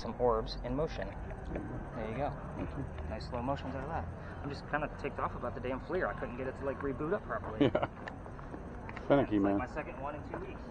some orbs in motion. There you go. Nice slow motions out of that. I'm just kind of ticked off about the damn FLIR. I couldn't get it to like reboot up properly. Yeah. Finicky, man. Like my second one in 2 weeks.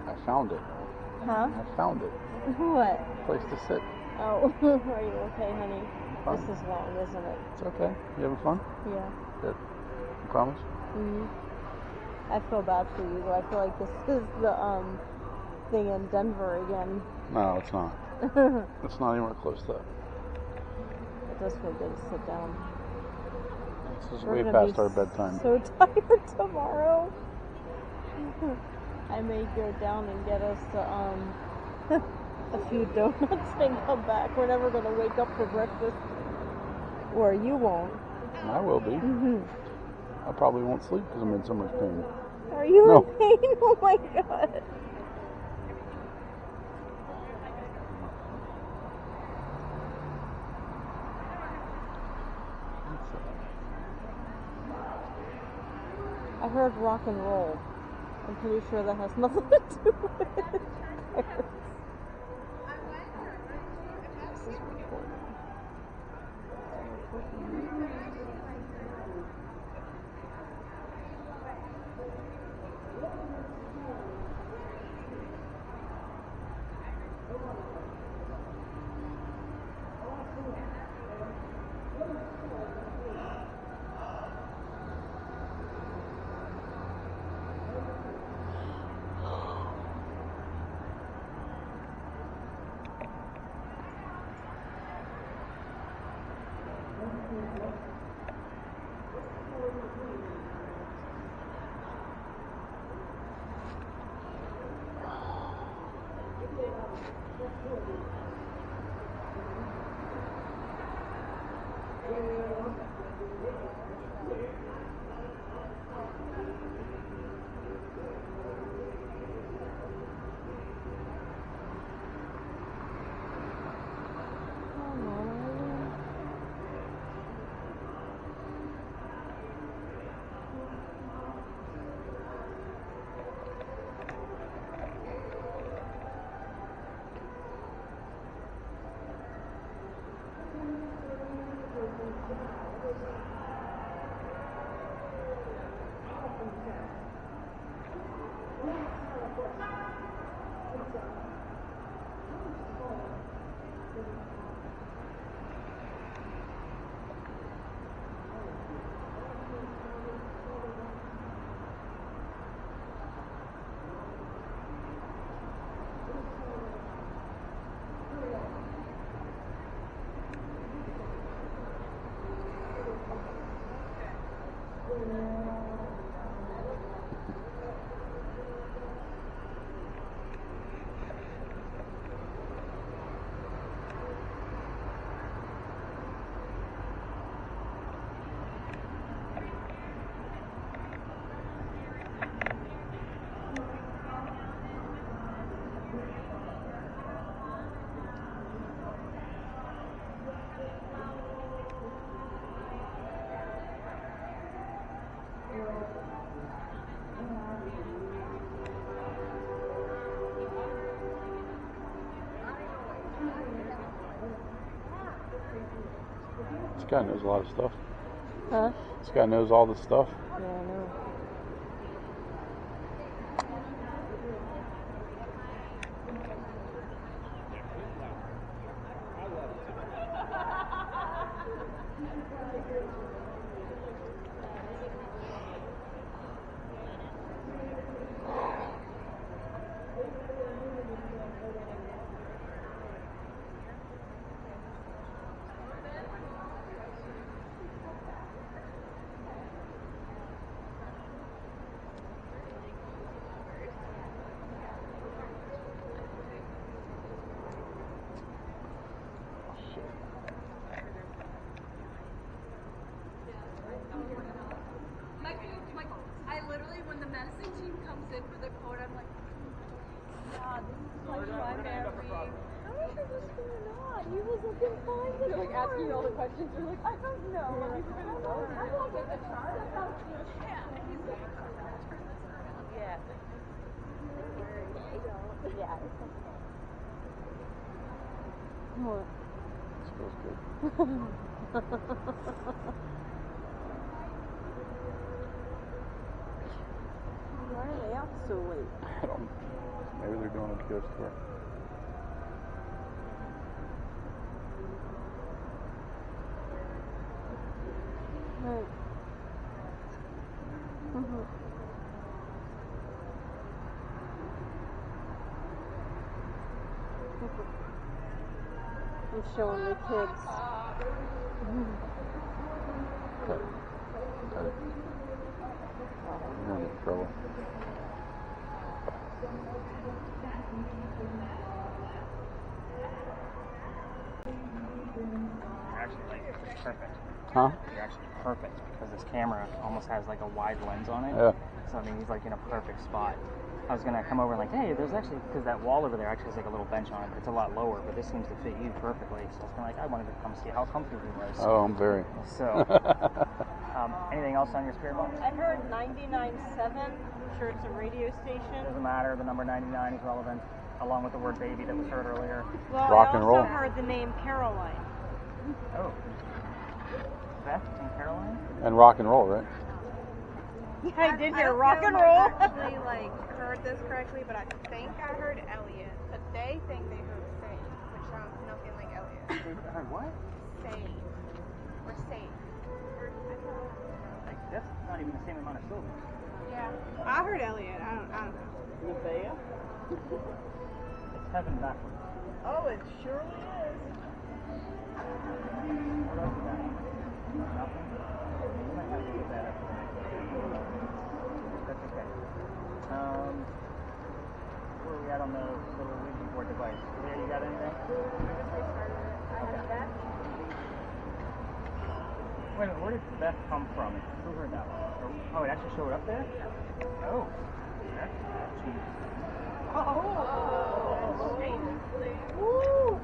I found it. Huh? I found it. What? Place to sit. Oh, are you okay, honey? Fine. This is long, isn't it? It's okay. You having fun? Yeah. Good. You promise? I feel bad for you, though. I feel like this is the thing in Denver again. No, it's not. It's not anywhere close to that. It does feel good to sit down. This is We're way gonna past be our bedtime. So tired tomorrow. I may go down and get us a few donuts and come back. We're never gonna wake up for breakfast, or you won't. I will be. I probably won't sleep because I'm in so much pain. Are you No. in pain? Oh my god. I heard rock and roll. I'm pretty sure that has nothing to do with it. This is recording. This guy knows a lot of stuff. Huh? This guy knows all the stuff. Yeah, I know. Michael, I literally, when the medicine team comes in for the code, I'm like, yeah, this is like my man week. How much is this going on? He was looking fine. You're like asking all the questions. You're like, I don't know. He's like, I don't know. I'm like, get the chart. That's how it's going. Yeah. And he's like, I'm going to turn this around. Yeah. Yeah. What? Smells good. Why are they out so late? I don't. Maybe they're doing a ghost tour. Right. I'm showing the kids. Cut it. Cut it. You're gonna get in trouble. You're actually like perfect. Huh? You're actually perfect because this camera almost has like a wide lens on it. Yeah. So I mean, he's like in a perfect spot. I was gonna come over and like, hey, there's actually, because that wall over there actually has like a little bench on it, but it's a lot lower. But this seems to fit you perfectly. So I was kind of like, I wanted to come see how comfortable he was. Oh, I'm very. So, anything else on your spirit box? I heard 99.7. I'm sure it's a radio station. Doesn't matter. The number 99 is relevant, along with the word baby that was heard earlier. Well, Rock I and roll. also heard the name Caroline. Oh, Beth and Caroline. And rock and roll, right? I did hear don't rock know and if roll. I actually like heard this correctly, but I think I heard Elliot. But they think they heard Say, which sounds nothing like Elliot. They heard what? Say. Or Say. Or, I don't know. Like, that's not even the same amount of syllables. Yeah. I heard Elliot. I don't know. Nevaeh? It's heaven backwards. Oh, it surely is. What else is that? Nothing? You might have to get that up. on the little Ouija board device. Leah, you got anything? I just restarted it. I had a bet. Wait a minute, where did Beth come from? Who heard that one? Oh, it actually showed up there? Yeah. Oh. That's cheap. Woo!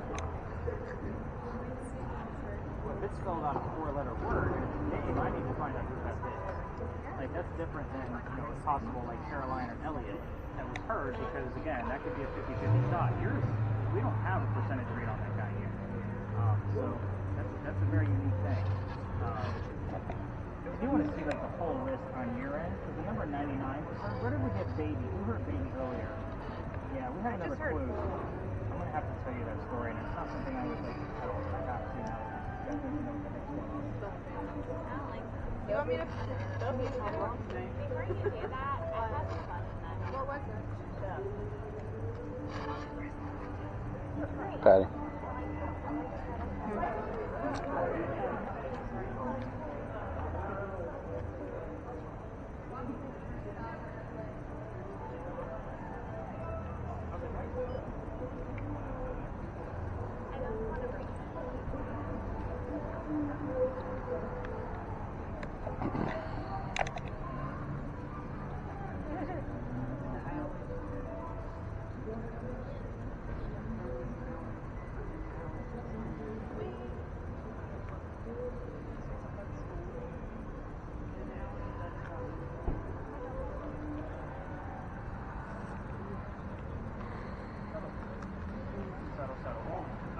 Well, if it's spelled out a 4-letter word and it's a name, I need to find out who Beth is. Like, that's different than, it's possible, like, Caroline or Elliot that was hers, because, again, that could be a 50-50 shot. Yours, we don't have a percentage rate on that guy here. So, that's a very unique thing. If you want to see, like, the whole list on your end, because the number 99 was heard. Where did we get baby? We heard baby earlier. Yeah, we have another clue. I'm going to have to tell you that story, and it's not something I would like to tell. I have to now. You guys need to know the next one. You want me to? Before you do that, I have some fun in that. What was it? Patty.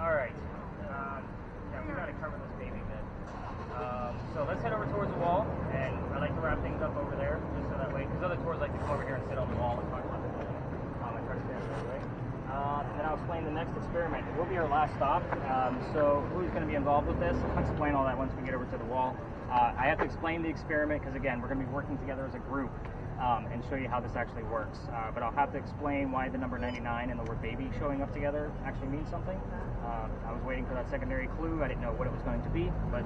Alright. Yeah, we gotta cover this baby bit. So let's head over towards the wall, and I like to wrap things up over there, just so that way, because other tours like to come over here and sit on the wall and talk about the building. I try to stay out of the way. And then I'll explain the next experiment. It will be our last stop. So who's going to be involved with this? I'll explain all that once we get over to the wall. I have to explain the experiment because, again, we're going to be working together as a group and show you how this actually works. But I'll have to explain why the number 99 and the word baby showing up together actually means something. I was waiting for that secondary clue. I didn't know what it was going to be, but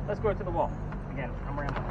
let's go to the wall. Again, I'm rambling.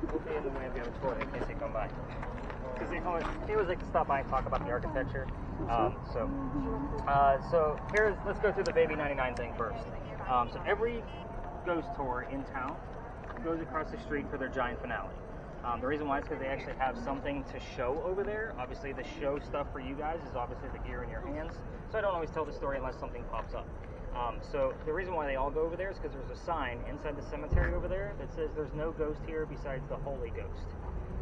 We'll be in the way of the other tour in case they come by. Because they always like to stop by and talk about the architecture. So let's go through the Baby 99 thing first. So every ghost tour in town goes across the street for their giant finale. The reason why is because they actually have something to show over there. Obviously, the show stuff for you guys is obviously the gear in your hands. So I don't always tell the story unless something pops up. So the reason why they all go over there is because there's a sign inside the cemetery over there that says there's no ghost here besides the Holy Ghost.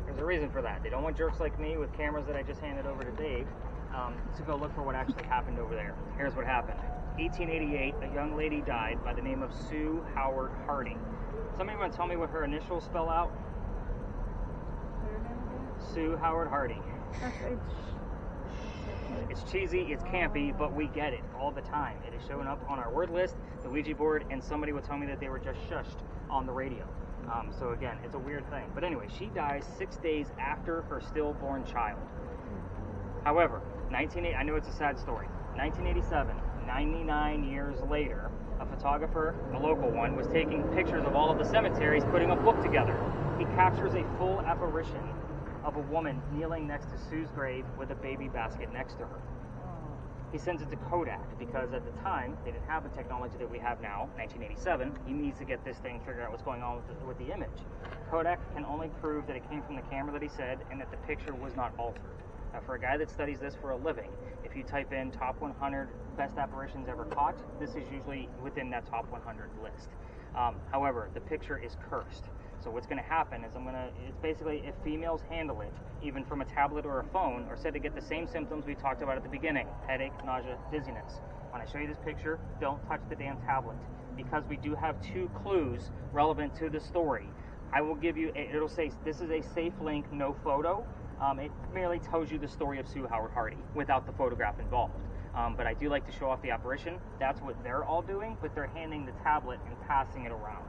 There's a reason for that. They don't want jerks like me with cameras that I just handed over to Dave to go look for what actually happened over there. Here's what happened. 1888, a young lady died by the name of Sue Howard Hardy. Somebody want to tell me what her initials spell out? Sue Howard Hardy. It's cheesy, it's campy, but we get it all the time. It is showing up on our word list, the Ouija board, and somebody would tell me that they were just shushed on the radio. So again, it's a weird thing. But anyway, she dies 6 days after her stillborn child. However, I know it's a sad story. 1987, 99 years later, a photographer, a local one, was taking pictures of all of the cemeteries, putting a book together. He captures a full apparition of a woman kneeling next to Sue's grave with a baby basket next to her. He sends it to Kodak because at the time, they didn't have the technology that we have now, 1987. He needs to get this thing, figure out what's going on with the image. Kodak can only prove that it came from the camera that he said and that the picture was not altered. Now, for a guy that studies this for a living, if you type in top 100 best apparitions ever caught, this is usually within that top 100 list. However, the picture is cursed. So what's going to happen is it's basically if females handle it, even from a tablet or a phone, are said to get the same symptoms we talked about at the beginning: headache, nausea, dizziness. When I show you this picture, don't touch the damn tablet, because we do have 2 clues relevant to the story. I will give you, it'll say this is a safe link, no photo. It merely tells you the story of Sue Howard Hardy without the photograph involved. But I do like to show off the apparition. That's what they're all doing, but they're handing the tablet and passing it around.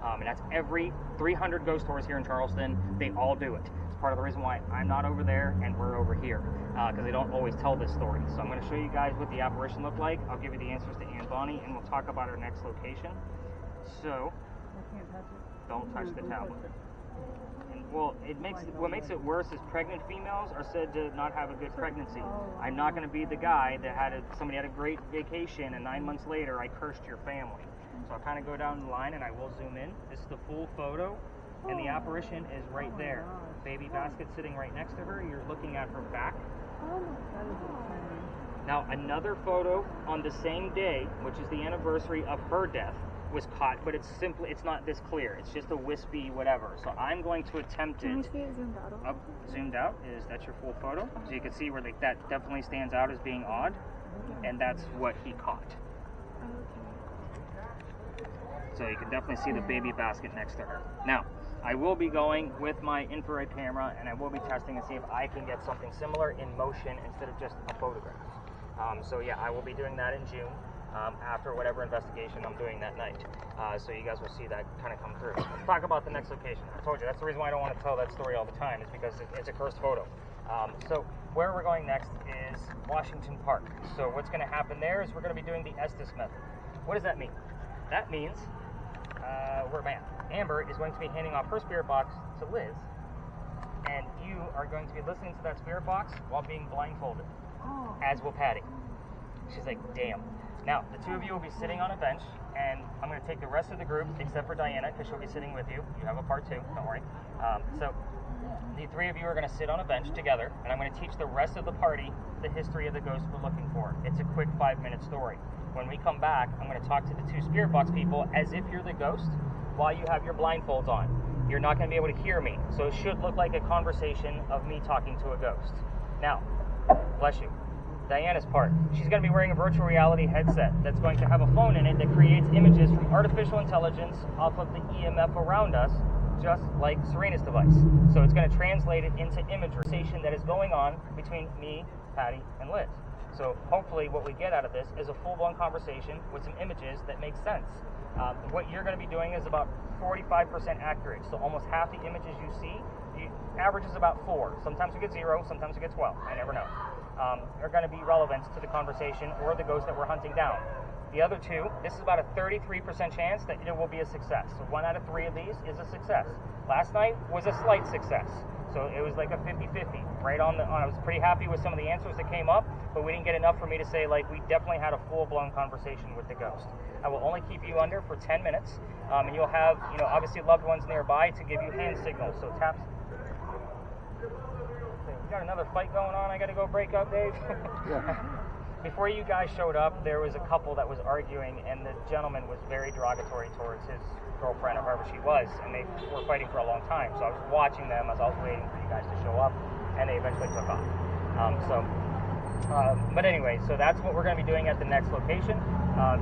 And that's every 300 ghost tours here in Charleston. They all do it. It's part of the reason why I'm not over there and we're over here, because they don't always tell this story. So I'm going to show you guys what the apparition looked like. I'll give you the answers to Ann Bonnie, and we'll talk about our next location. So, I can't touch it. don't touch the tablet. Well, what makes it worse is pregnant females are said to not have a good pregnancy. I'm not going to be the guy that somebody had a great vacation and 9 months later I cursed your family. So I'll kind of go down the line and I will zoom in. This is the full photo, and the apparition is right there. Baby basket sitting right next to her. You're looking at her back. That is insane. Now another photo on the same day, which is the anniversary of her death, was caught, but it's not this clear. It's just a wispy whatever. So I'm going to attempt it. Can we see it zoomed out? Up, zoomed out, that's your full photo. So you can see where that definitely stands out as being odd, and that's what he caught. Okay. So you can definitely see the baby basket next to her. Now, I will be going with my infrared camera, and I will be testing and see if I can get something similar in motion instead of just a photograph. So yeah, I will be doing that in June. After whatever investigation I'm doing that night. So you guys will see that kind of come through. Let's talk about the next location. I told you, that's the reason why I don't want to tell that story all the time, is because it's a cursed photo. So where we're going next is Washington Park. So what's going to happen there is we're going to be doing the Estes method. What does that mean? That means, Amber is going to be handing off her spirit box to Liz, and you are going to be listening to that spirit box while being blindfolded, as will Patti. She's like, damn. Now, the 2 of you will be sitting on a bench, and I'm going to take the rest of the group, except for Diana, because she'll be sitting with you. You have a part 2, don't worry. So, the 3 of you are going to sit on a bench together, and I'm going to teach the rest of the party the history of the ghost we're looking for. It's a quick 5-minute story. When we come back, I'm going to talk to the 2 spirit box people as if you're the ghost while you have your blindfolds on. You're not going to be able to hear me, so it should look like a conversation of me talking to a ghost. Now, bless you. Diana's part. She's going to be wearing a virtual reality headset that's going to have a phone in it that creates images from artificial intelligence off of the EMF around us, just like Serena's device. So it's going to translate it into imagery that is going on between me, Patti, and Liz. So hopefully what we get out of this is a full-blown conversation with some images that make sense. What you're going to be doing is about 45% accurate. So almost half the images you see, average is about 4. Sometimes we get 0, sometimes we get 12. I never know. Are going to be relevant to the conversation or the ghost that we're hunting down. The other 2, this is about a 33% chance that it will be a success. So 1 out of 3 of these is a success. Last night was a slight success. So it was like a 50-50. Right on. I was pretty happy with some of the answers that came up, but we didn't get enough for me to say, like, we definitely had a full-blown conversation with the ghost. I will only keep you under for 10 minutes, and you'll have, obviously loved ones nearby to give you hand signals. So taps. We got another fight going on. I got to go break up, Dave. Yeah. Before you guys showed up, there was a couple that was arguing, and the gentleman was very derogatory towards his girlfriend or whoever she was, and they were fighting for a long time. So I was watching them as I was waiting for you guys to show up, and they eventually took off. But anyway, so that's what we're going to be doing at the next location,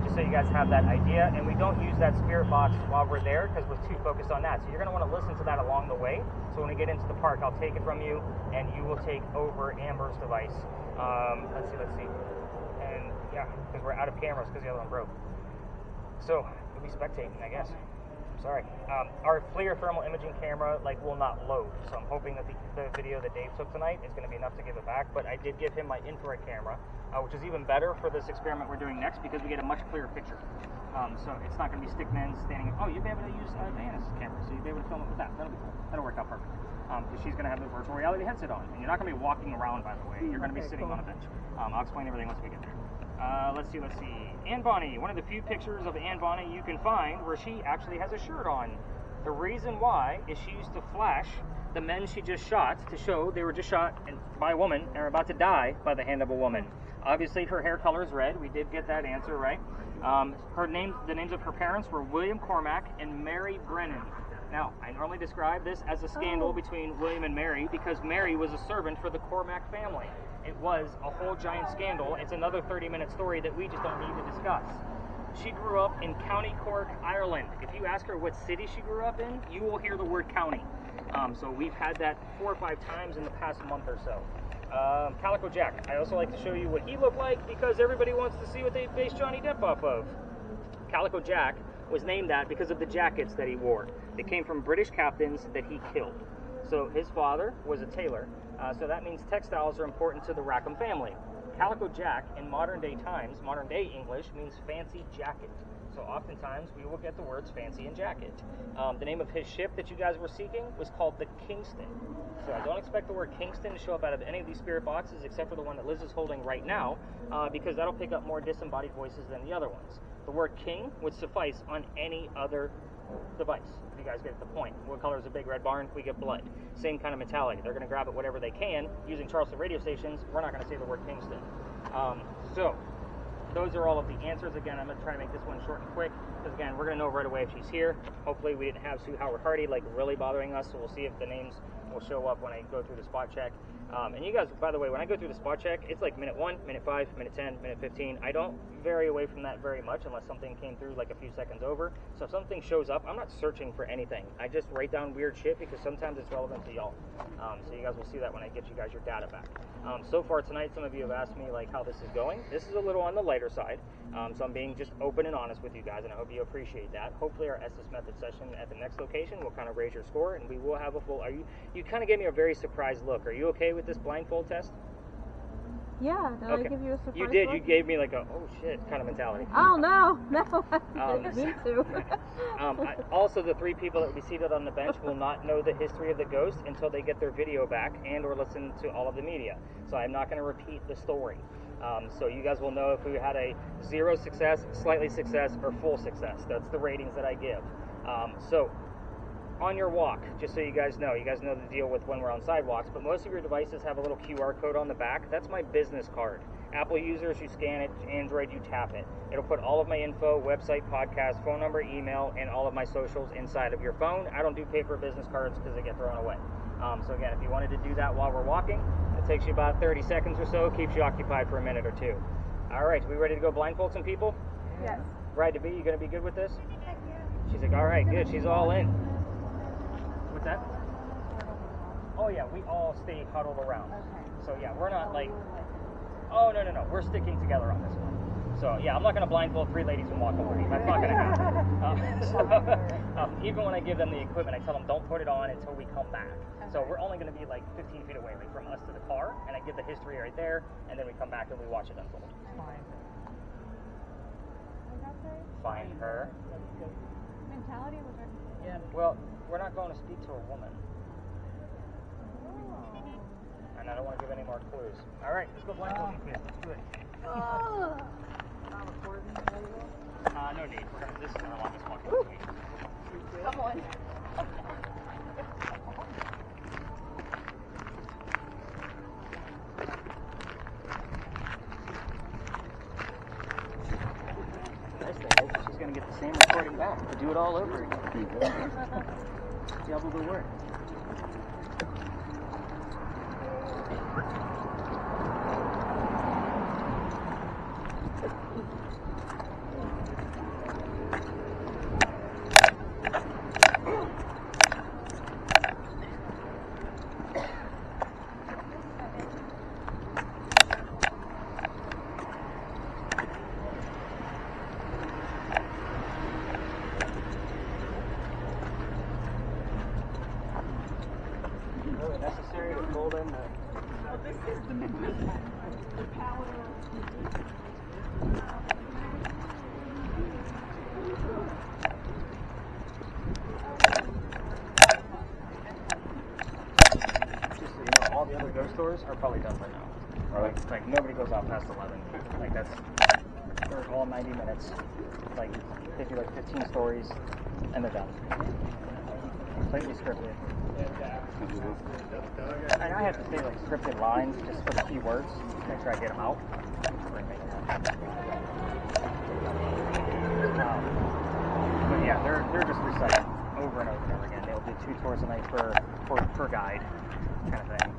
just so you guys have that idea. And we don't use that spirit box while we're there because we're too focused on that. So you're going to want to listen to that along the way. So when we get into the park, I'll take it from you, and you will take over Amber's device. Let's see. And yeah, because we're out of cameras because the other one broke. So you'll be spectating, I guess. Sorry. Our FLIR thermal imaging camera will not load, so I'm hoping that the video that Dave took tonight is going to be enough to give it back. But I did give him my infrared camera, which is even better for this experiment we're doing next because we get a much clearer picture. So it's not going to be stickmen standing. Oh, you'll be able to use Diana's camera, so you'll be able to film it with that. That'll be cool. That'll work out perfect. Because she's going to have the virtual reality headset on, and you're not going to be walking around, by the way. You're going to be sitting on a bench. I'll explain everything once we get there. Let's see. Ann Bonnie, one of the few pictures of Ann Bonnie you can find where she actually has a shirt on. The reason why is she used to flash the men she just shot to show they were just shot by a woman and are about to die by the hand of a woman. Obviously, her hair color is red. We did get that answer right. The names of her parents were William Cormack and Mary Brennan. Now, I normally describe this as a scandal between William and Mary because Mary was a servant for the Cormack family. It was a whole giant scandal. It's another 30-minute story that we just don't need to discuss. She grew up in County Cork, Ireland. If you ask her what city she grew up in, you will hear the word county. So we've had that 4 or 5 times in the past month or so. Calico Jack. I also like to show you what he looked like because everybody wants to see what they based Johnny Depp off of. Calico Jack was named that because of the jackets that he wore. They came from British captains that he killed. So his father was a tailor, so that means textiles are important to the Rackham family. Calico Jack in modern day times, modern day English, means fancy jacket. So oftentimes we will get the words fancy and jacket. The name of his ship that you guys were seeking was called the Kingston. So I don't expect the word Kingston to show up out of any of these spirit boxes except for the one that Liz is holding right now, because that'll pick up more disembodied voices than the other ones. The word king would suffice on any other device, if you guys get the point. What color is a big red barn? We get blood. Same kind of mentality. They're going to grab it whatever they can. Using Charleston radio stations, we're not going to say the word Kingston. So those are all of the answers. Again, I'm going to try to make this one short and quick, because again, we're going to know right away if she's here. Hopefully we didn't have Sue Howard Hardy like really bothering us, so we'll see if the names will show up when I go through the spot check. And you guys, by the way, when I go through the spot check, it's like minute 1, minute 5, minute 10, minute 15. I don't vary away from that very much unless something came through like a few seconds over. So if something shows up, I'm not searching for anything. I just write down weird shit because sometimes it's relevant to y'all. So you guys will see that when I get you guys your data back. So far tonight, some of you have asked me like how this is going. This is a little on the lighter side. So I'm being just open and honest with you guys, and I hope you appreciate that. Hopefully our SS method session at the next location will kind of raise your score, and we will have a full. You kind of gave me a very surprised look. Are you okay with this blindfold test? Yeah, did Okay. I give you a surprise? You did. look? You gave me like a oh shit kind of mentality. Oh no, I didn't mean to. Also, the 3 people that will be seated on the bench will not know the history of the ghost until they get their video back and or listen to all of the media. So I'm not going to repeat the story. So you guys will know if we had a 0 success, slightly success, or full success. That's the ratings that I give. So on your walk, just so you guys know the deal with when we're on sidewalks, but most of your devices have a little QR code on the back. That's my business card. Apple users, you scan it. Android, you tap it. It'll put all of my info, website, podcast, phone number, email, and all of my socials inside of your phone. I don't do paper business cards because they get thrown away. So again, if you wanted to do that while we're walking, it takes you about 30 seconds or so, keeps you occupied for a minute or 2. All right, we ready to go blindfold some people? Yes. Bride to be, you gonna be good with this? Heck yeah. She's like, all right, good. She's all in. What's that? Oh yeah, we all stay huddled around. Okay. So yeah, we're not like, oh no, we're sticking together on this one. So yeah, I'm not gonna blindfold 3 ladies and walk away. That's not gonna happen. Even when I give them the equipment, I tell them don't put it on until we come back. So we're only gonna be like 15 feet away, like from us to the car, and I give the history right there, and then we come back and we watch it unfold. Find her. Mentality was our Yeah. Well, we're not going to speak to a woman. And I don't want to give any more clues. All right, let's go blindfolding, please. Let's do it. No need. This is the longest one. Come on. Nice thing is she's going to get the same recording back to do it all over again. Double the work. Really necessary to fold in the... This is the powder. Just so you know, all the other ghost stores are probably done by now. Like nobody goes out past 11. Like that's, they're all 90 minutes. Like they do like 15 stories and they're done. Completely scripted. And I have to say like scripted lines just for the key words to make sure I get them out. right now. But yeah, they're just reciting over and over and over again. They'll do 2 tours a night per guide, kind of thing.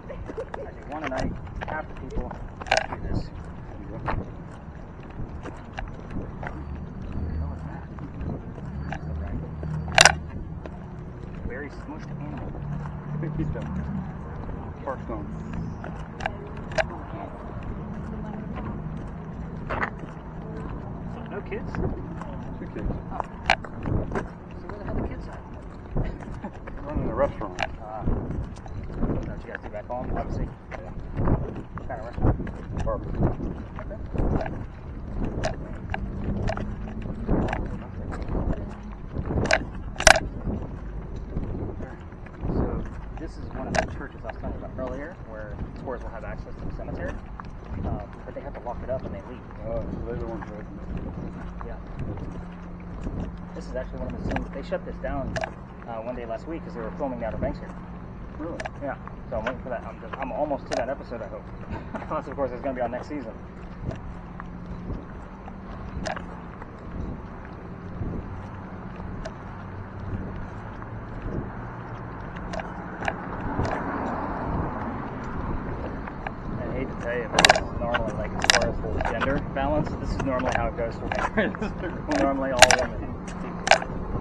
I do 1 a night. Half the people do this. Very smushed animal. Park zone. So no kids? 2 kids. Oh. So where the hell are the kids at? Running the restaurant. That's what you guys do back home, obviously. What kind of restaurant? Barbecue. Okay. So this is one of the churches I was telling you about earlier, where tours will have access to the cemetery, but they have to lock it up and they leave. So they're the ones that. Yeah. This is actually one of the scenes. They shut this down one day last week because they were filming the Outer Banks here. Really? Yeah. So I'm waiting for that. I'm almost to that episode, I hope. Unless, of course, it's going to be on next season. I hate to tell you, but this is normally, like, as far as the gender balance, this is normally how it goes for me. It's normally all women.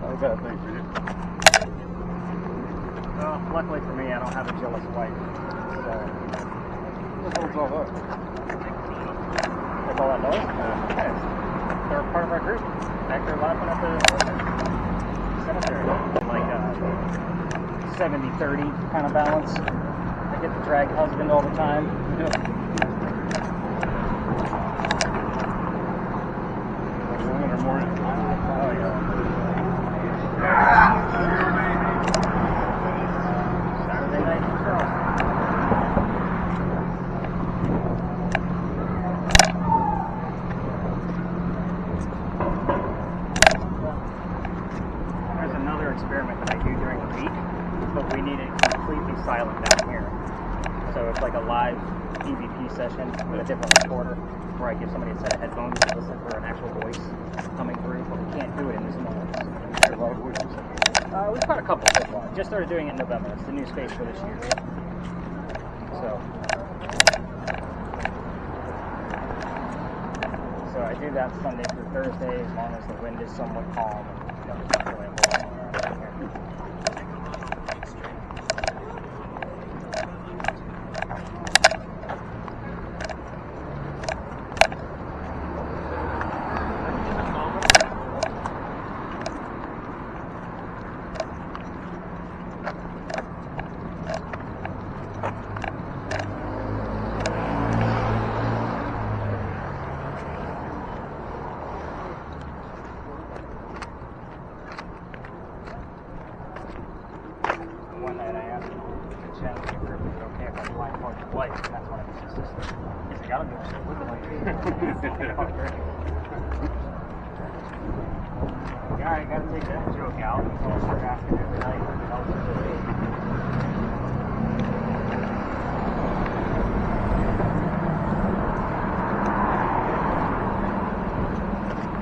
Not a bad thing for you. Well, luckily for me, I don't have a jealous wife. So. What the hell's all that? That's all that noise? Yeah. They're part of our group. Back there laughing at the cemetery. Like a 70-30 kind of balance. I get the drag husband all the time. Yeah. 1 or more. Oh, yeah. Saturday night in Charleston. There's another experiment that I do during the week, but we need it completely silent down here. So it's like a live EVP session with a different recorder, where I give somebody a set of headphones to listen for an actual voice coming through, but we can't do it in this noise. A lot of voices. We've got a couple so far. Just started doing it in November. It's the new space for this year. So I do that Sunday through Thursday as long as the wind is somewhat calm and there's not really a whole lot going on around here. One night I asked the channel keeper if it was okay if I blindfold your wife, and that's one of his assistants. He's like, I don't give a shit. What the hell are you doing? Yeah, I gotta take that joke out. I'll start asking every night if it helps with the day.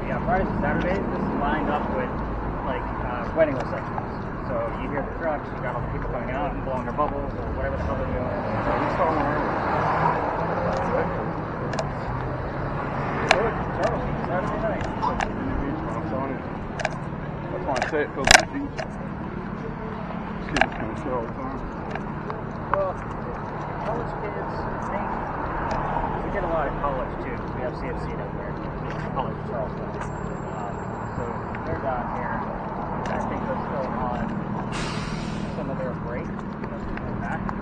Yeah, Fridays and Saturdays, this is lined up with like wedding receptions. So you hear the trucks, you got all the people coming out and blowing their bubbles or whatever the hell they're doing. So we saw one Saturday night. That's why I say it fills the beach. See this kind of shit all the time. Well, college kids, I think, we get a lot of college too. We have CFC down there, College of Charleston. So they're down here. I think they're still on some of their break. Back. A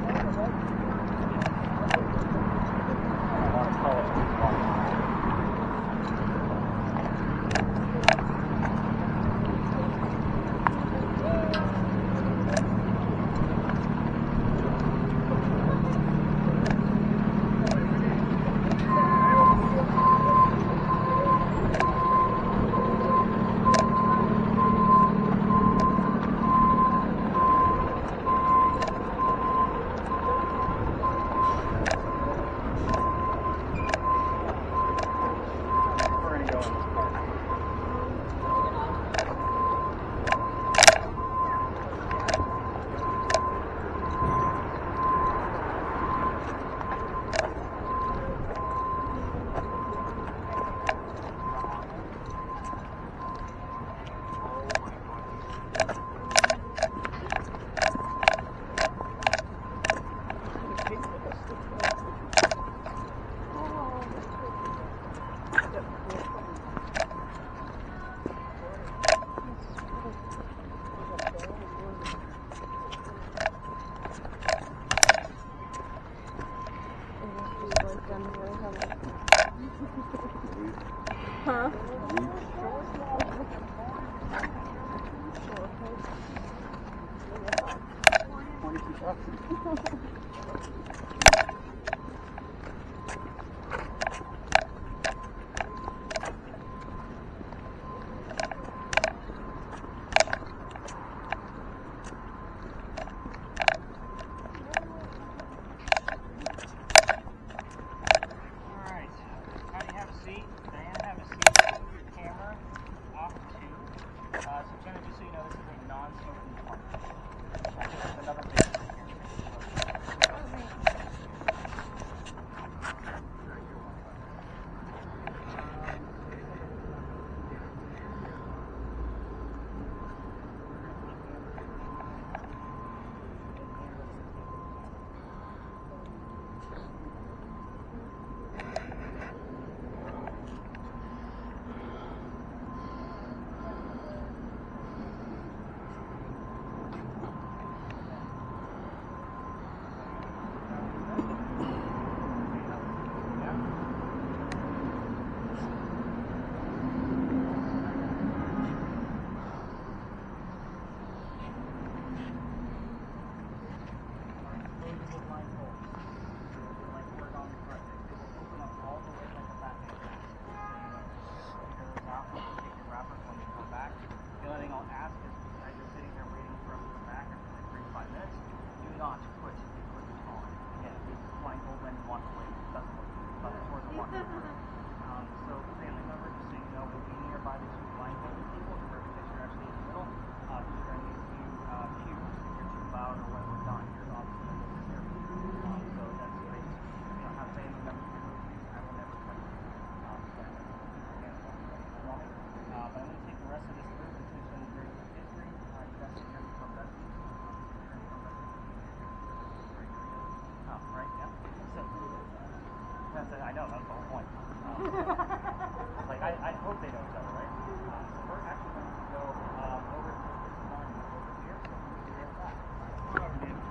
lot of college kids walking. to go in this place. Huh? Alright, Patti, have a seat. Diana, have a seat. Camera off two. So Jenna, just so you know, this is a non-smoking plunge. This is another big one here. The only thing I'll ask is, as you're sitting there waiting for us to come back after like 3 to 5 minutes, do not put the equipment on. Again, it's blindfold when you walk away. It doesn't look towards the walking away. So family member, just so you know, will be nearby the two blindfolded people. The perfect picture actually in the middle. Because you're going to need to do cues if you're too loud or when we're done. Here's obviously going to disappear. So that's great. You know, have family members do those cues. I will never touch it. But I'm going to take the rest of this through and teach them very good history. You guys can hear me from that. Oh, right, yeah. So, that's it. I know, that's the whole point. Like, I hope they know each other, right? So we're actually going to go over to this line over here, so we can hear that. Come over, David.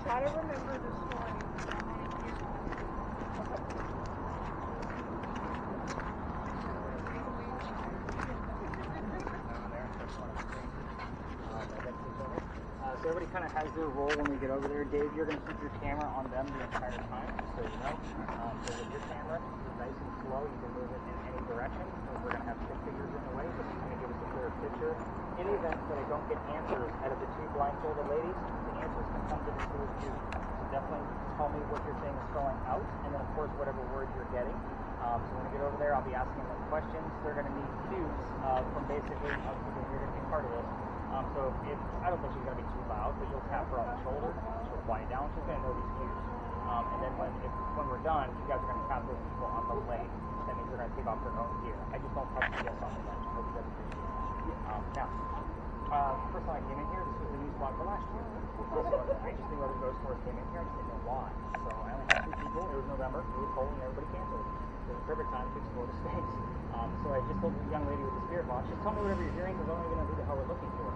Try to remember the story. So everybody kind of has their role when we get over there. Dave, you're going to keep your camera on them the entire time, just so you know. So with your camera, it's nice and slow. You can move it in any direction. We're going to have stick figures in the way, but it's going to give us a clear picture. In the event that I don't get answers out of the two blindfolded ladies, the answers can come to the two of you. So definitely tell me what you're saying is spelling out, and then of course whatever word you're getting. So when we get over there, I'll be asking them questions. They're going to need cues from basically, because you're going to be part of this. So if I don't think she's going to be too loud, but you'll tap her on the shoulder, she'll quiet down, she's going to know these cues. And then when we're done, you guys are going to tap those people on the leg. That means they're going to take off their own gear. I just don't touch the yes on the ledge. I hope you guys appreciate that. Now, first time I came in here, this was the new spot for last year. I just knew other ghost stores came in here, I just didn't know why. So I only had 2 people, it was November, it was cold, and everybody canceled. It was a perfect time to explore the space. So I just told the young lady with the spirit box, just tell me whatever you're hearing, because I don't even know who the hell we're looking for.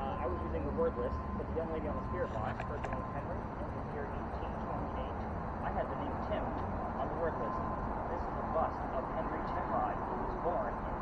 I was using the word list, but the young lady on the spirit box heard the name Henry and the year 1828. I had the name Tim on the word list. This is a bust of Henry Timrod, who was born in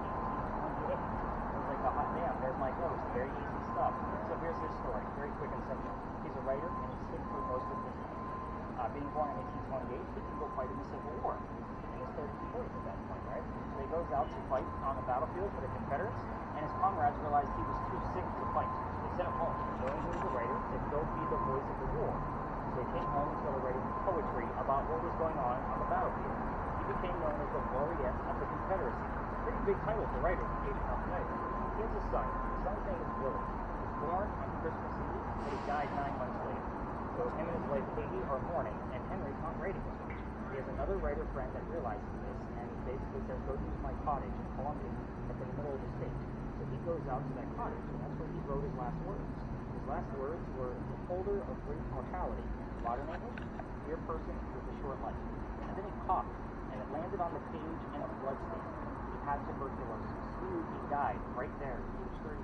1828. I was like, oh, hot damn, there's my ghost. Very easy stuff. So here's his story, very quick and simple. He's a writer, and he's sick through most of his life. Being born in 1828, he can go fight in the Civil War. In his 30s and 40s at that point, right? So he goes out to fight on the battlefield for the Confederates, and his comrades realized he was too sick to fight. They sent him home, knowing he was a writer. They said, go place of the war. So he came home and started writing poetry about what was going on the battlefield. He became known as the Laureate of the Confederacy. Pretty big title for writers in case you're not familiar. He has a son. His son's name is Willie. He was born on Christmas Eve, but he died 9 months later. So him and his wife Katie are mourning, and Henry's not writing with him. He has another writer friend that realizes this, and basically says, go use my cottage in Columbia. It's in the middle of the state. So he goes out to that cottage, and that's where he wrote his last words. His last words were, the holder of great mortality, modern English, dear person with a short life. And then he coughed, and it landed on the page in a blood stain. He had tuberculosis. He died right there, age 38,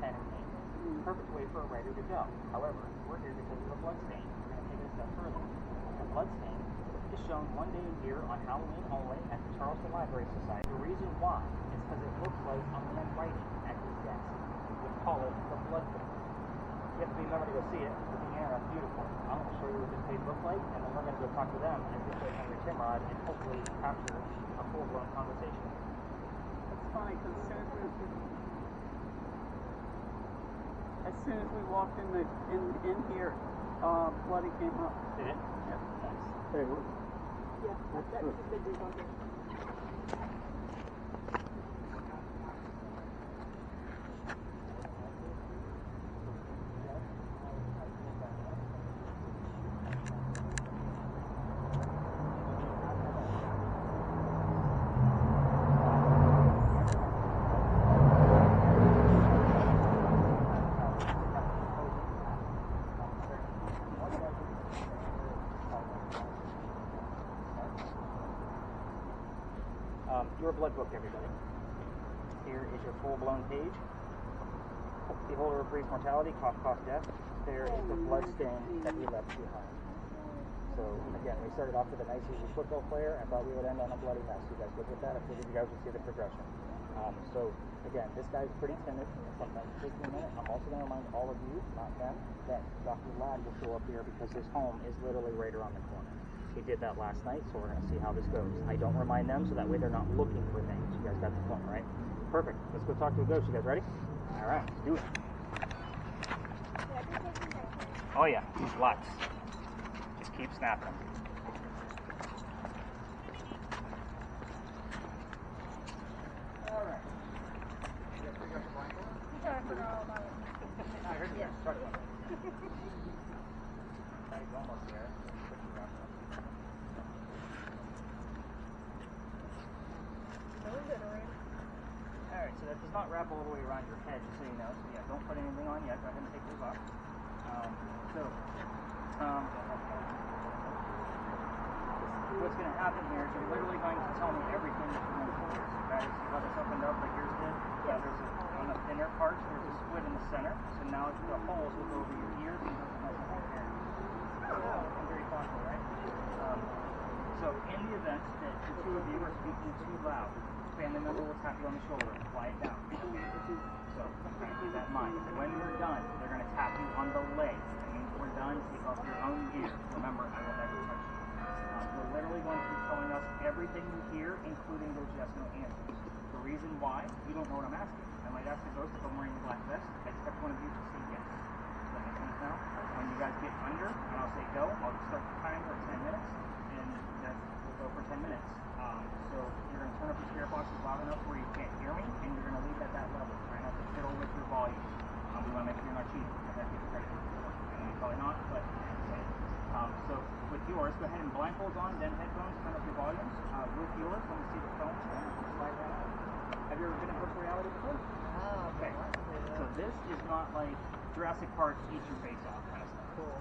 pen in hand. Perfect way for a writer to go. However, we're here because of the blood stain. We're going to take it a step further. The blood stain is shown one day a year on Halloween only at the Charleston Library Society. The reason why is because it looks like a man writing at his desk. We call it the blood book. You have to remember to go see it. It's in Anna, beautiful. I'm going to show you what this page looks like, and then we're going to go talk to them as they play Henry Timrod and hopefully capture a full-blown conversation. It's funny because as soon as we walked in here, Bloody came up. Did it? Yep. Nice. Hey, look. Yeah, that's the big one here. Your blood book, everybody. Here is your full-blown page. The holder of brief mortality, cough, death. There is the blood stain that we left behind. So, again, we started off with a nice, easy football player. I thought we would end on a bloody mess. You guys good with that? I figured you guys would see the progression. So, again, this guy's pretty timid. Sometimes it takes me a minute. I'm also going to remind all of you, not them, that Dr. Ladd will show up here because his home is literally right around the corner. He did that last night, so we're going to see how this goes. I don't remind them, so that way they're not looking for things. You guys got the point, right? Perfect. Let's go talk to a ghost. You guys ready? All right, let's do it. Oh yeah, lots. Just keep snapping. All right. You guys figure out the blindfold? I forgot all about it. I heard you guys start one. He's almost there. Push you around. Alright, so that does not wrap all the way around your head, just so you know. So yeah, don't put anything on yet. Go ahead and take those off. What's going to happen here is you're literally going to tell me everything that you want to hear. Okay, so you got this opened up like yours did. Yeah, there's on the thinner part, there's a split in the center. So now the holes will go over your ears and go to your hair. I'm very thoughtful, right? So in the event that the two of you are speaking too loud, family member will tap you on the shoulder and quiet down. So kind of keep that in mind. When we're done, they're going to tap you on the leg. That means we're done. Take off your own gear. Remember, I will never touch you. You're literally going to be telling us everything you hear, including those yes/no answers. The reason why, you don't know what I'm asking. I might ask the ghost if I'm wearing a black vest. I expect one of you to say yes. Does that make sense now? When you guys get under, and I'll say go, I'll start the timer at 10 minutes, and we'll go for 10 minutes. So you're going to turn up your spirit boxes loud enough where you can't hear me, and you're going to leave at that level. Try not to fiddle with your volume. We want to make sure you're not cheating. I have to get credit. I know you're probably not, but so with yours, go ahead and blindfolds on, then headphones, turn up your volumes. With yours, let me see the phone. Slide that out. Have you ever been in virtual reality before? Okay. So this is not like Jurassic Park, eat your face off kind of stuff. Cool.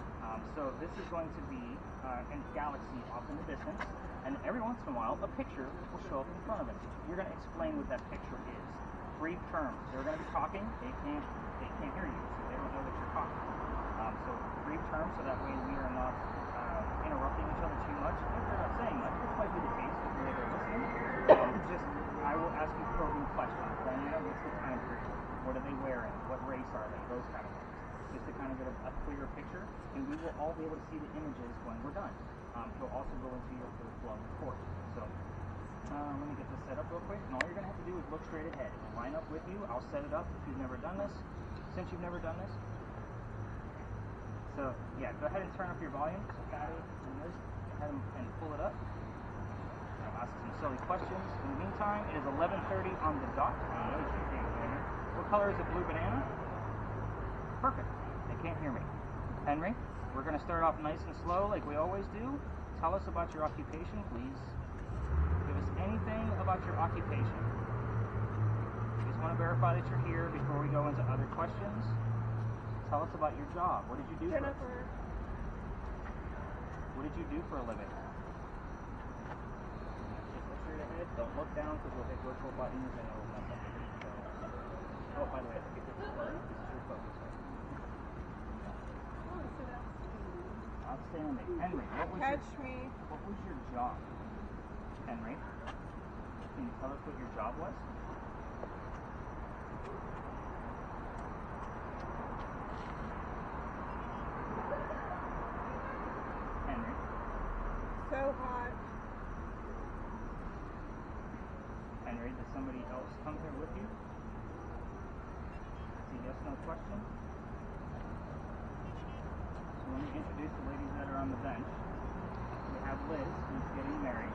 So this is going to be a galaxy off in the distance, and every once in a while, a picture will show up in front of it. You're going to explain what that picture is. Brief terms. They're going to be talking. They can't hear you, so they don't know that you're talking. So brief terms, so that way we are not interrupting each other too much. If they're not saying much, which might be the case if you're able to listen, I will ask you probing questions. Diana, what's the time period? What are they wearing? What race are they? Those kind of things. Just to kind of get a clearer picture, and we will all be able to see the images when we're done. He'll also go into your full-blown recording. So let me get this set up real quick, and all you're going to have to do is look straight ahead. It'll line up with you. I'll set it up if you've never done this. Since you've never done this, so Yeah, go ahead and turn up your volume. So Patty and Liz, go ahead and pull it up. I'll ask some silly questions. In the meantime, it is 11:30 on the dot. What color is a blue banana? Perfect. They can't hear me. Henry, we're going to start off nice and slow like we always do. Tell us about your occupation, please. Give us anything about your occupation. We just want to verify that you're here before we go into other questions. Tell us about your job. What did you do? Jennifer. What did you do for a living? Just look straight ahead. Don't look down because we'll hit virtual buttons and it'll mess up your Oh, by the way, I think this is your focus. Outstanding. Henry, what was your job? Henry, can you tell us what your job was? Henry. So hot. Henry, did somebody else come here with you? It's a yes, no question. So let me introduce the ladies that are on the bench. We have Liz, who's getting married.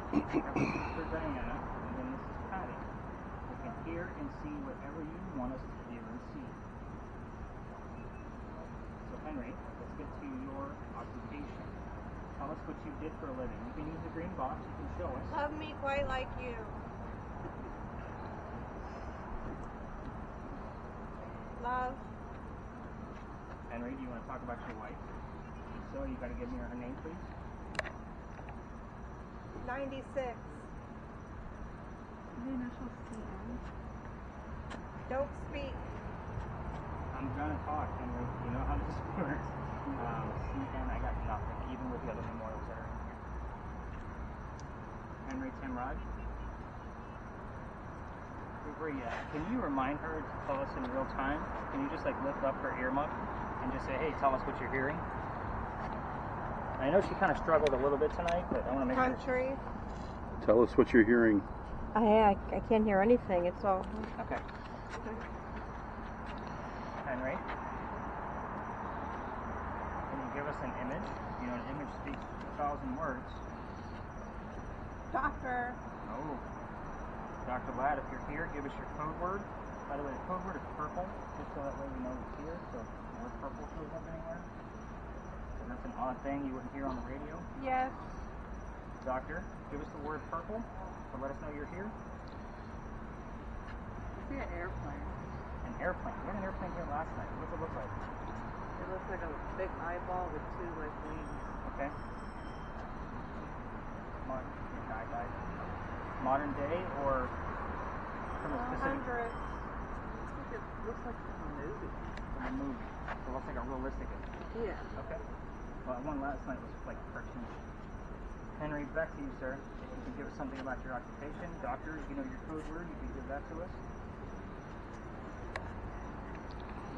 We have Sister Diana, and then this is Patty. We can hear and see whatever you want us to hear and see. So Henry, let's get to your occupation. Tell us what you did for a living. You can use the green box, you can show us. Love me quite like you. Love. Henry, do you want to talk about your wife? If so, you got to give me her name, please. 96. The initial CN. Don't speak. I'm gonna talk, Henry. You know how this works. CN, I got nothing, even with the other memorials that are in here. Henry Timrod. Can you remind her to tell us in real time? Can you just like lift up her earmuff and just say, hey, tell us what you're hearing? I know she kind of struggled a little bit tonight, but I want to make Country. Tell us what you're hearing. I can't hear anything. It's all. Okay. Henry, can you give us an image? You know, an image speaks 1,000 words. Doctor. Oh. Dr. Ladd, if you're here, give us your code word. By the way, the code word is purple, just so that way we know it's here, so the word purple shows up anywhere. So that's an odd thing you wouldn't hear on the radio. Yes. Doctor, give us the word purple to let us know you're here. I see an airplane. An airplane. We had an airplane here last night. What's it look like? It looks like a big eyeball with two like wings. Okay. Modern day or from a specific... 100. It looks like from a movie. From a movie. So it looks like a realistic. Yeah. Okay. Well, one last night was like cartoon. Henry, back to you, sir. If you can give us something about your occupation. Doctor, you know your code word, you can give that to us.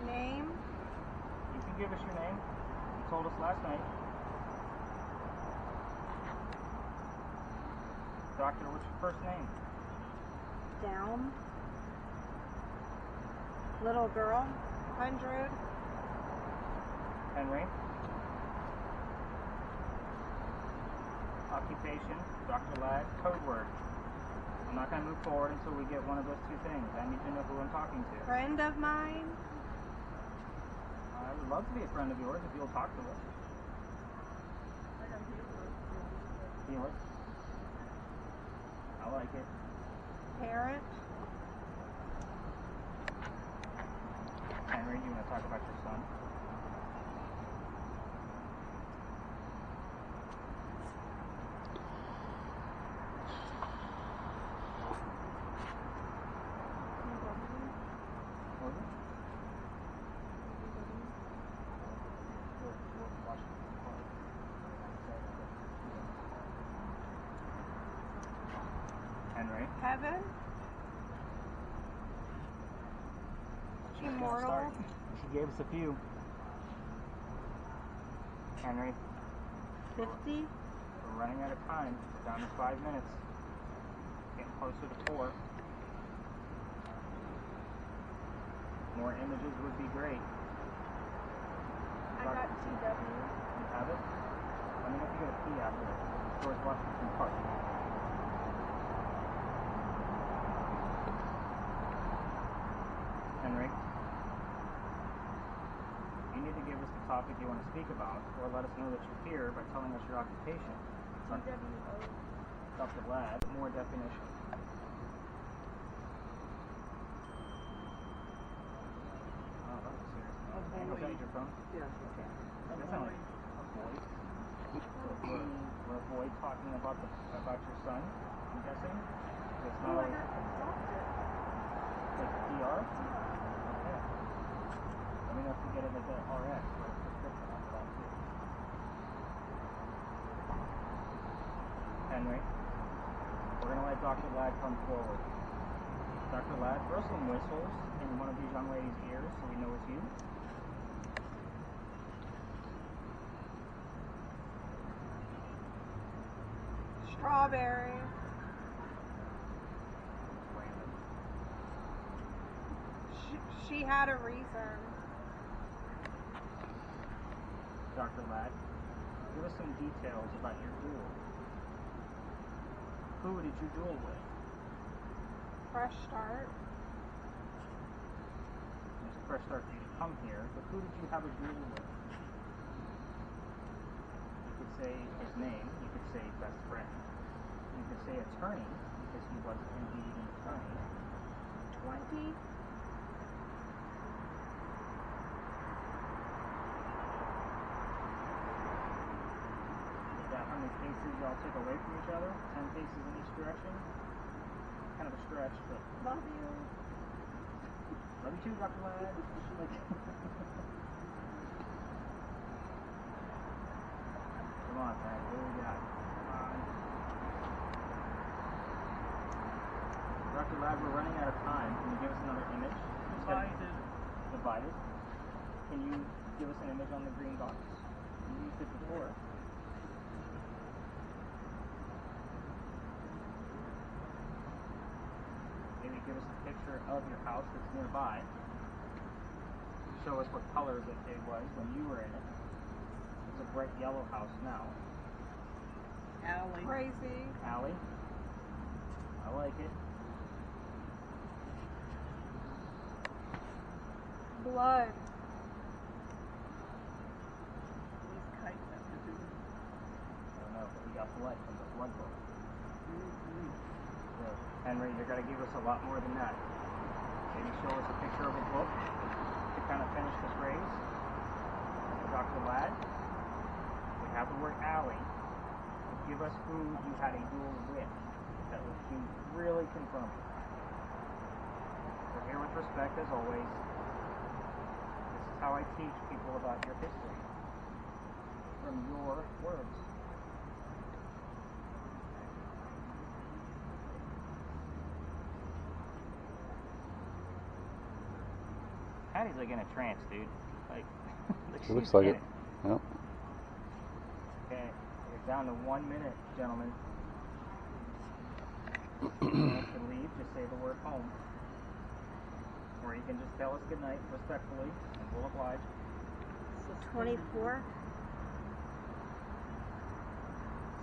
Name. You can give us your name. You told us last night. Doctor, what's your first name? Down. Little girl. 100. Henry. Occupation, Dr. Ladd, code word. I'm not going to move forward until we get one of those two things. I need to know who I'm talking to. Friend of mine. I would love to be a friend of yours if you'll talk to us. Healer. I like it. Parent. Henry, do you want to talk about your son? Henry. Heaven. Immortal. She gave us a few. Henry. 50. We're running out of time. We're down to 5 minutes. Getting closer to 4. More images would be great. I got TW. You have it? Let me know if you get a P after it. George Washington Park. Henry? You need to give us the topic you want to speak about, or let us know that you're here by telling us your occupation. TWO. Dr. Ladd, more definition. Oh, that was serious. Is that your phone? Yeah. That sounds like a boy. We're a boy talking about your son, I'm guessing. It's not like PR? Okay. Let me know if you get it like an RX or a prescription after that too. Henry, we're gonna let Dr. Ladd come forward. Dr. Ladd, throw some whistles in one of these young ladies' ears so we know it's you. Strawberry. Random. She had a reason. Dr. Ladd, give us some details about your duel. Who did you duel with? Fresh start. It was a fresh start for you to come here, but who did you have a duel with? You could say his name, you could say best friend, you could say attorney, because he was indeed an attorney. 20. Is that how many paces y'all took away from each other? 10 paces in each direction? Kind of a stretch, but Love you. love you too, Dr. Ladd. Come on, Pat, what do we got? Come on. Dr. Ladd, we're running out of time. Can you give us another image? Divided. Can you give us an image on the green box? You used it before. Maybe give us a picture of your house that's nearby. Show us what color it was when you were in it. It's a bright yellow house now. Alley. Crazy. Alley. I like it. Blood. These kites have to do. I don't know, but we got blood from the blood book. Mm-hmm. So, Henry, you're going to give us a lot more than that. Maybe show us a picture of a book to kind of finish the phrase. And Dr. Ladd, we have the word alley. Give us who you had a duel with. That would be really confirming. We're here with respect as always. This is how I teach people about your history. From your words. Patty's like in a trance, dude. Like, It looks like it. Yep. Okay, we're down to 1 minute, gentlemen. If you want to leave, just say the word home. Or you can just tell us goodnight respectfully, and we'll oblige. 24.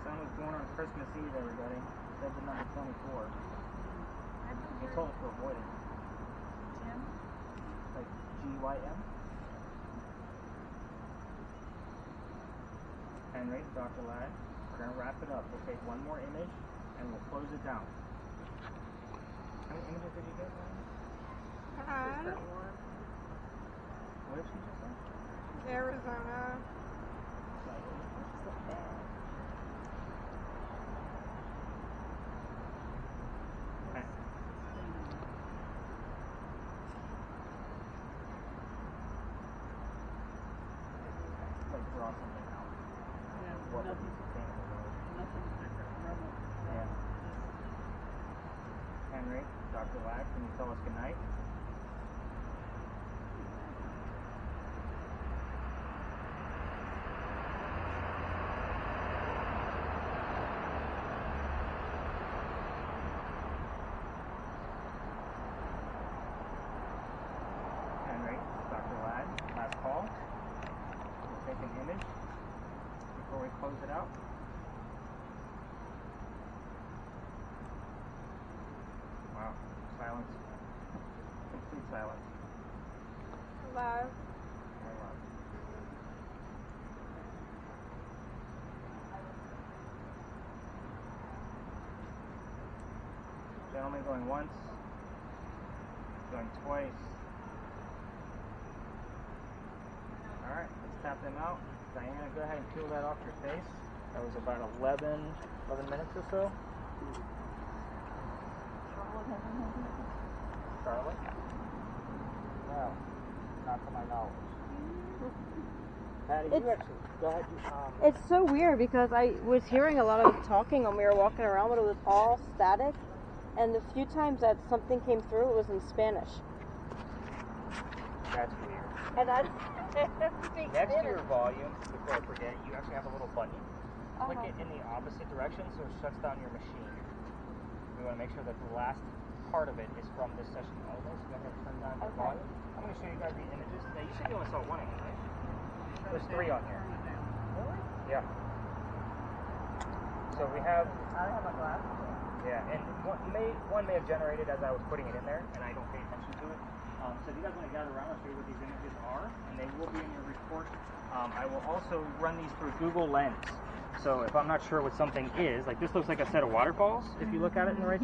Son was born on Christmas Eve, everybody. Said the number 24. He told us to avoid it. Jim? Like GYM. Henry, Dr. Ladd, we're going to wrap it up. We'll take one more image, and we'll close it down. How many images did you get, Ryan? What did she just say? Arizona. Okay. Like draw something out. Yeah, What would be nothing, sustainable, really? nothing remote. Yeah. Henry, Dr. Ladd, can you tell us goodnight? Henry, Dr. Ladd, last call. second image before we close it out. Wow, silence. Complete silence. Wow. Very loud. Gentleman going once, going twice. Alright, let's tap them out. Diana, go ahead and peel that off your face. That was about 11 minutes or so. Charlotte? No, not to my knowledge. Patty, you actually, go ahead. It's so weird because I was hearing a lot of talking when we were walking around, but it was all static. And the few times that something came through, it was in Spanish. That's weird. And I Next to your volume, before I forget, you actually have a little button. Click it in the opposite direction so it shuts down your machine. We want to make sure that the last part of it is from this session only. So go ahead and turn down your volume. I'm going to show you guys the images. Now, you said you only saw one image, right? There's 3 on here. Really? Yeah. So we have... I have a glass. Yeah, and one may have generated as I was putting it in there, and I don't pay attention to it. So if you guys want to gather around, I'll show you what these images are, and they will be in your report. I will also run these through Google Lens. So if I'm not sure what something is, like this looks like a set of waterfalls, if you look at it in the right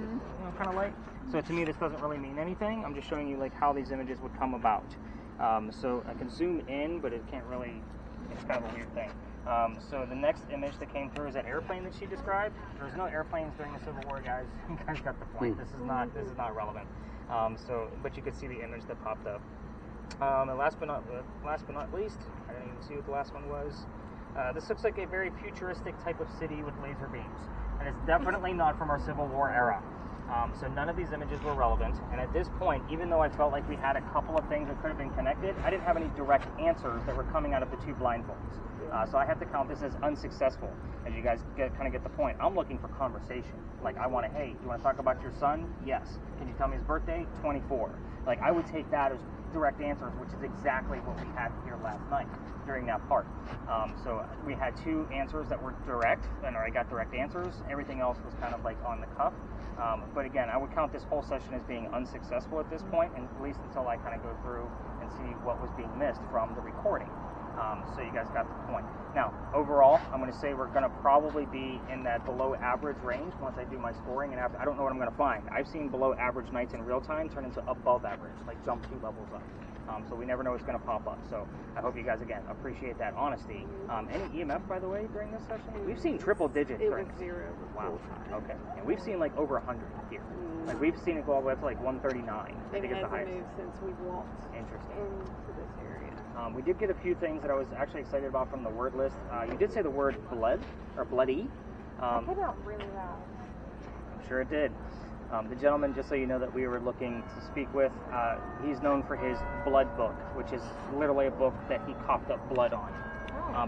kind of light. So to me, this doesn't really mean anything. I'm just showing you like how these images would come about. So I can zoom in, but it can't really, it's kind of a weird thing. So the next image that came through is that airplane that she described. There's no airplanes during the Civil War, guys. You guys got the point. This is not relevant. But you could see the image that popped up. And last but not least, I didn't even see what the last one was. This looks like a very futuristic type of city with laser beams, and it's definitely not from our Civil War era. So none of these images were relevant, and at this point, even though I felt like we had a couple of things that could have been connected, I didn't have any direct answers that were coming out of the 2 blindfolds. So I have to count this as unsuccessful, as you guys kind of get the point. I'm looking for conversation. Like, I want to, hey, you want to talk about your son? Yes. Can you tell me his birthday? 24. Like, I would take that as direct answers, which is exactly what we had here last night during that part. So we had 2 answers that were direct, and I got direct answers. Everything else was kind of like on the cuff. But again, I would count this whole session as being unsuccessful at this point, and at least until I kind of go through and see what was being missed from the recording. So you guys got the point. Now, overall, I'm going to say we're going to probably be in that below average range once I do my scoring, and after, I don't know what I'm going to find. I've seen below average nights in real time turn into above average, like jump 2 levels up. So we never know what's going to pop up. So I hope you guys, again, appreciate that honesty. Any EMF, by the way, during this session? We've seen triple digits. It was 0 the whole time. Okay. And we've seen like over 100 here. Like we've seen it go all the way up to like 139. I think it's the highest. It hasn't moved since we walked Interesting. into this area. We did get a few things that I was actually excited about from the word list. You did say the word blood, or bloody. it came out really loud. I'm sure it did. The gentleman, just so you know, that we were looking to speak with, he's known for his blood book, which is literally a book that he coughed up blood on.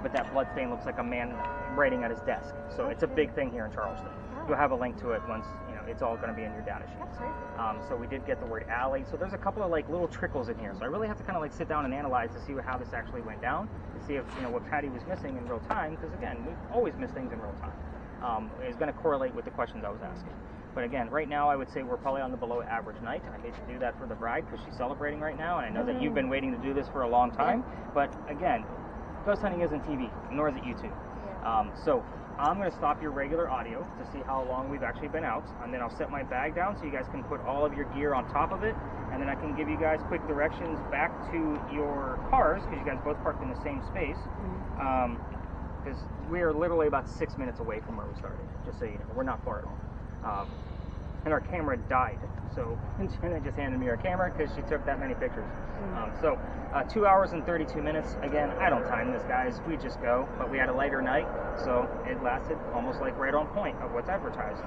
But that blood stain looks like a man writing at his desk. So it's a big thing here in Charleston. You'll have a link to it once, it's all going to be in your data sheet. So we did get the word alley. So there's a couple of like little trickles in here. So I really have to kind of like sit down and analyze to see how this actually went down, to see if what Patti was missing in real time. Because again, we always miss things in real time. It's going to correlate with the questions I was asking. But again, right now I would say we're probably on the below average night. I hate to do that for the bride because she's celebrating right now, and I know that you've been waiting to do this for a long time. But again, ghost hunting isn't TV, nor is it YouTube. So I'm going to stop your regular audio to see how long we've actually been out, and then I'll set my bag down so you guys can put all of your gear on top of it, and then I can give you guys quick directions back to your cars, because you guys both parked in the same space, because we are literally about 6 minutes away from where we started, just so you know. We're not far at all. And our camera died, so Jenna just handed me our camera because she took that many pictures. 2 hours and 32 minutes. Again, I don't time this, guys. We just go. But we had a later night, so it lasted almost like right on point of what's advertised.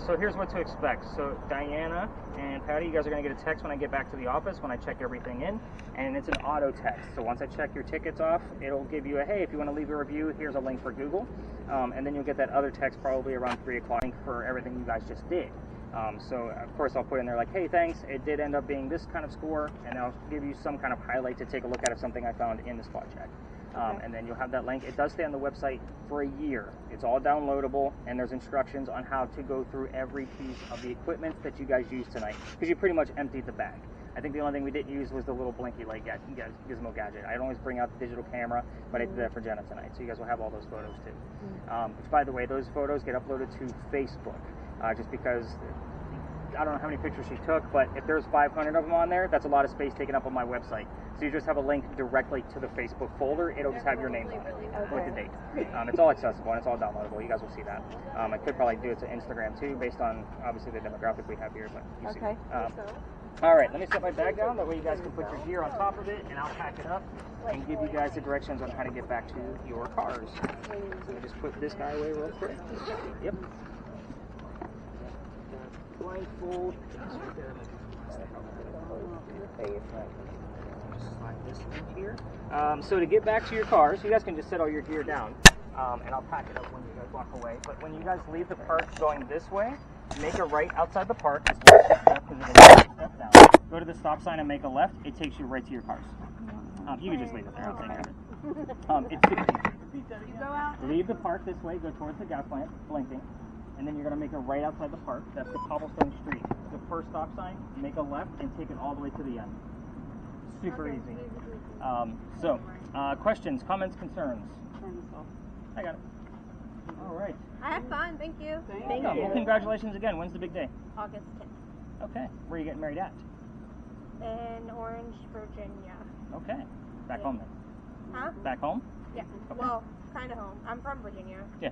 So here's what to expect. So Diana and Patti, you guys are going to get a text when I get back to the office when I check everything in, and it's an auto text. So once I check your tickets off, it'll give you a, hey, if you want to leave a review, here's a link for Google. And then you'll get that other text probably around 3 o'clock for everything you guys just did. So of course I'll put in there like, hey, thanks, it did end up being this kind of score, and I'll give you some kind of highlight to take a look at of something I found in the spot check. And then you'll have that link. It does stay on the website for a year. It's all downloadable, and there's instructions on how to go through every piece of the equipment that you guys used tonight, because you pretty much emptied the bag. I think the only thing we didn't use was the little blinky light gizmo gadget. I'd always bring out the digital camera, but I did that for Jenna tonight, so you guys will have all those photos too. Which, by the way, those photos get uploaded to Facebook, just because I don't know how many pictures she took, but if there's 500 of them on there, that's a lot of space taken up on my website. So you just have a link directly to the Facebook folder. It'll just have your names on it with the date. It's all accessible and it's all downloadable. You guys will see that. I could probably do it to Instagram too, based on obviously the demographic we have here, but you see. All right, let me set my bag down. That way you guys can put your gear on top of it, and I'll pack it up and give you guys the directions on how to get back to your cars. So let me just put this guy away real quick. Yep. Blindfold. Slide this in here. So to get back to your cars, you guys can just set all your gear down, and I'll pack it up when you guys walk away. But when you guys leave the park going this way, make a right outside the park. Go to the stop sign and make a left. It takes you right to your cars. You can just leave it there. I'll take care of it. It's super easy. You go out. Leave the park this way. Go towards the gas lamp, blinking. And then you're going to make a right outside the park. That's the cobblestone street. The first stop sign, make a left, and take it all the way to the end. Super easy. Questions, comments, concerns? I got it. All right. I had fun. Thank you. Thank you. Well, congratulations again. When's the big day? August 10th. Okay. Where are you getting married at? In Orange, Virginia. Okay. Back home then? Huh? Back home? Yeah. Okay. Well, kind of home. I'm from Virginia. Yeah.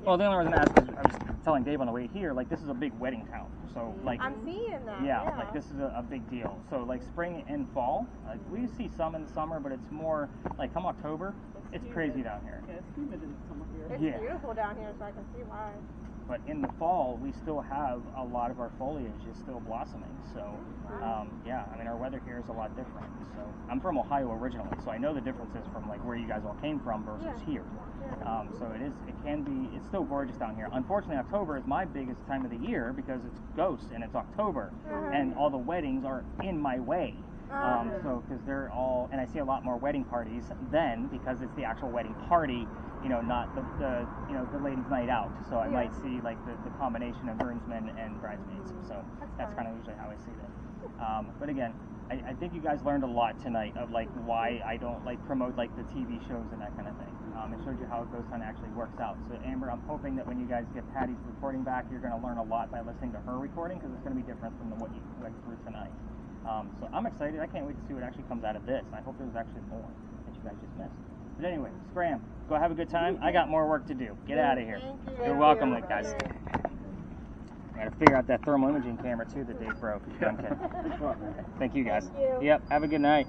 Well, the only reason I asked is I was telling Dave on the way here, like, this is a big wedding town. So, like, I'm seeing that. yeah, like, this is a big deal. So, like, spring and fall, like, we see some in the summer, but it's more, like, come October, it's crazy down here. Yeah, it's humid in the summer here. It's beautiful down here, so I can see why. But in the fall, we still have a lot of our foliage is still blossoming. So, yeah, I mean, our weather here is a lot different. So, I'm from Ohio originally, so I know the differences from, like, where you guys all came from versus here. So it's still gorgeous down here. Unfortunately, October is my biggest time of the year because it's ghosts and it's October, and all the weddings are in my way. So, because they're all, and I see a lot more wedding parties then because it's the actual wedding party, you know, not the ladies' night out. So I might see like the combination of groomsmen and bridesmaids. So that's kind of usually how I see it. But again, I think you guys learned a lot tonight of like why I don't like promote like the TV shows and that kind of thing. It showed you how a ghost hunt actually works out. So Amber, I'm hoping that when you guys get Patty's recording back, you're going to learn a lot by listening to her recording because it's going to be different from what you went through tonight. So I'm excited. I can't wait to see what actually comes out of this. I hope there's actually more that you guys just missed. But anyway, Scram, go have a good time. I got more work to do. Get out of here. You're welcome, guys. I got to figure out that thermal imaging camera too that Dave broke. I'm kidding. Thank you guys. Thank you. Yep. Have a good night.